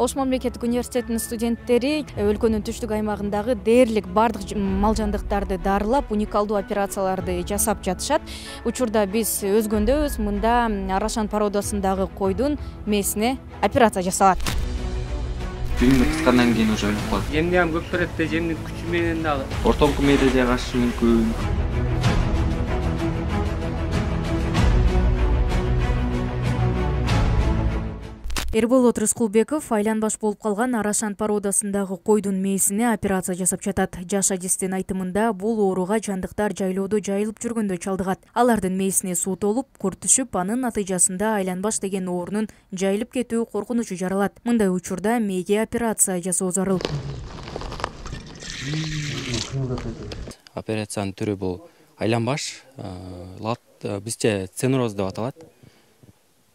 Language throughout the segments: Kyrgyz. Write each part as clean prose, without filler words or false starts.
Ош мамлекеттик университетинин студенттери өлкөнүн түштүк аймагындагы дээрлик бардык мал жандыктарды дарылап, уникалдуу операцияларды жасап жатышат. Учурда биз өзгөндөбүз. Мында Арашан породасындагы койдун мээсине операция жасалат. Жүйүндө кыскандан кийин уже өлүп калат. Эмне ham көп берет да, жемдин күчү менен дагы. Ортоңку мээде жайгашышы мүмкүн. Эрболот Рыскулбеков айланбаш болуп калган Арашан породасындагы койдун мээсине операция жасап жатат. Жаш адистин айтымында бул ооруга жандыктар жайлоодо жайылып жүргөндө чалдыгат. Алардын мээсине суу толуп, курт түшүп, анын натыйжасында айланбаш деген оорунун жайылып кетүү коркунучу жаралат. Мындай учурда мээге операция жасоо зарыл. Операциянын түрү бул айланбаш, бизче ценуроз деп аталат.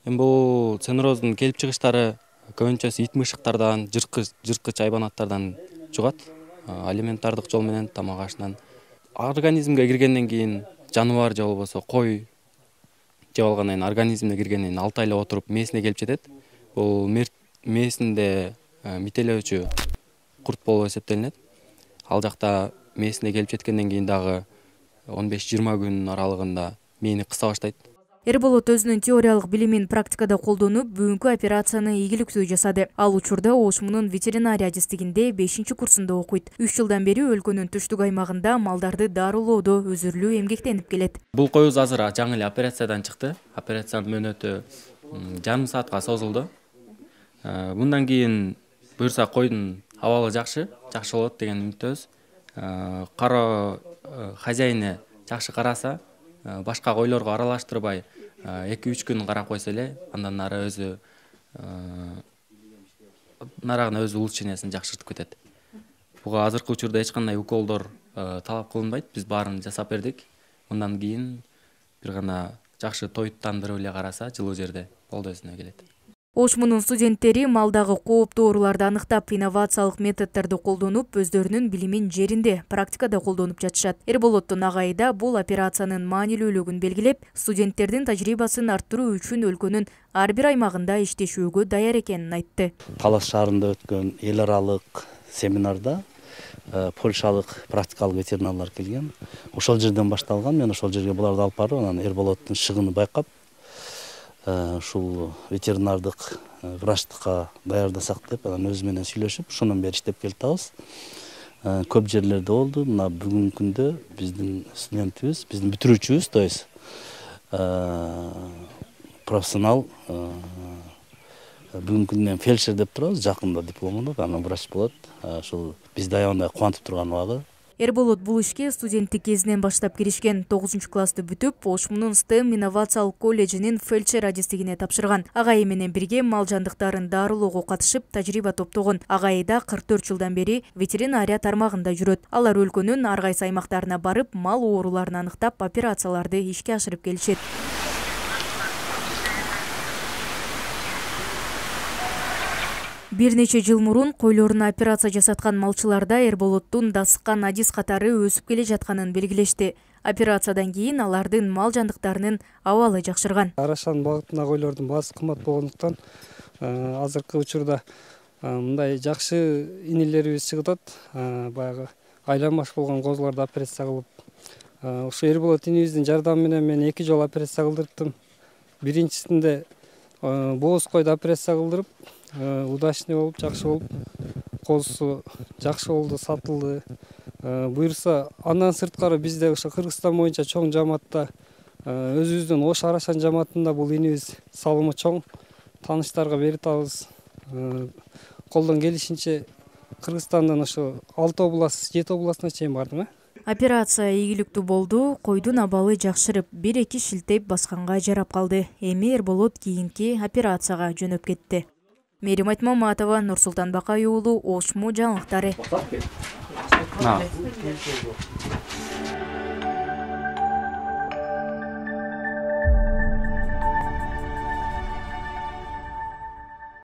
Бул ценуроздун келип чыгыштары көбүнчөсү ит мышыктардан, жырткыч айбанаттардан жугат. Алиментардык жол менен, тамак ашынан. Организмге киргенден кийин жаныбар же болбосо кой жеп алгандан кийин организмине киргенден кийин 6 айлап отуруп мээсине келип жетет. Бул мээсинде мителөөчү курт болуп эсептелинет. Ал жакта мээсине келип жеткенден кийин дагы 15-20 күн аралыгында мээни кыса баштайт. Эрболот өзүнүн теориялык билимин практикада колдонуп, бүгүнкү операцияны ийгиликтүү жасады. Ал учурда ОШМунун ветеринария адистигинде 5-курсунда окуйт. 3 жылдан бери өлкөнүн түштүк аймагында малдарды дарылоодо өзүрлүү эмгектенип келет. Бул коюбуз азыр жаңы эле операциядан чыкты. Операциянын мөөнөтү жарым саатка созулду. Мындан кийин буюрса койдун абалы жакшы болот деген үмүттөбүз. Кароо хозяйыны жакшы караса, башка койлорго аралаштырбай 2-3 күн карап койсо эле, андан ары өзү нарагына өзү улучшениясын жакшыртып кетет. Буга азыркы учурда эч кандай уколдор талап кылынбайт. Биз баарын жасап бердик. Мындан кийин бир гана жакшы тоюттандырып эле караса, жылуу жерде болду өзүнө келет. ОШМунун студенттери малдагы кооптуу ооруларды аныктап, инновациялык методдорду колдонуп, өздөрүнүн билимин жеринде, практикада колдонуп жатышат. Эрболоттун агайы да бул операциянын маанилүүлүгүн белгилеп, студенттердин тажрыйбасын арттыруу үчүн өлкөнүн ар бир аймагында иштешүүгө даяр экенин айтты. Талас шаарында өткөн эл аралык семинарда польшалык практикалык ветеринарлар келген. Ошол жерден башталган. Мен ошол жерге буларды алып барып, анан Эрболоттун шыгыны байкап, ушул ветеринардык врачтыкка даярдасак деп, анан өзү менен сүйлөшүп, ушундан бери иштеп келатабыз. Көп жерлерде болду. Мына бүгүнкү күндө биздин студентибиз, биздин бүтүрүүчүбүз, то есть профессионал бүгүнкү күндө фельдшер деп турабыз, жакында диплом алат, анан врач болот. Ушул бизди аябай кубантып турган убагы. Эрболот бул ишке студенттик кезинен баштап киришкен. 9-классты бүтүп, ОШМунун STEM инновациялык колледжинин фельдшер адистигине тапшырган. Агайы менен бирге мал жандыктарын дарылоого катышып, тажрыйба топтогон. Агайы да 44 жылдан бери ветеринария тармагында жүрөт. Алар өлкөнүн ар кайсы аймактарына барып, мал ооруларын аныктап, операцияларды ишке ашырып келишет. Бир нече жыл мурун койлоруна операция жасаткан малчыларда Эрболоттун дасыккан адис катары өсүп келе жатканын белгилешти. Операциядан кийин алардын мал жандыктарынын абалы жакшырган. Арашан багытындагы койлордун баасы кымбат болгондуктан азыркы учурда мындай жакшы инилерибиз чыгып атат. Баягы айланбаш болгон козуларды операция кылып, ушу Эрболот инибиздин жардамы менен мен 2 жолу операция кылдырыптым. Биринчисинде бооз койду операция кылдырып, удачный болуп, жакшы болуп, козусу жакшы болду, сатылды. Буюрса, андан сырткары бизде ошо Кыргызстан боюнча чоң жамаатта, өзүбүздүн Ош Арашан жамаатында бул инибиз салымы чоң, тааныштарга берип атабыз. Колдон келишинче Кыргызстандан ошо 6 область, 7 областына чейин бардым. Операция ийгиликтүү болду, койдун абалы жакшырып, 1-2 шилтеп басканга жарап калды. Эми Эрболот кийинки операцияга жөнөп кетти. Мерим Айтмаматова, Нурсултан Бакай уулу, ОШМу жаңылыктары.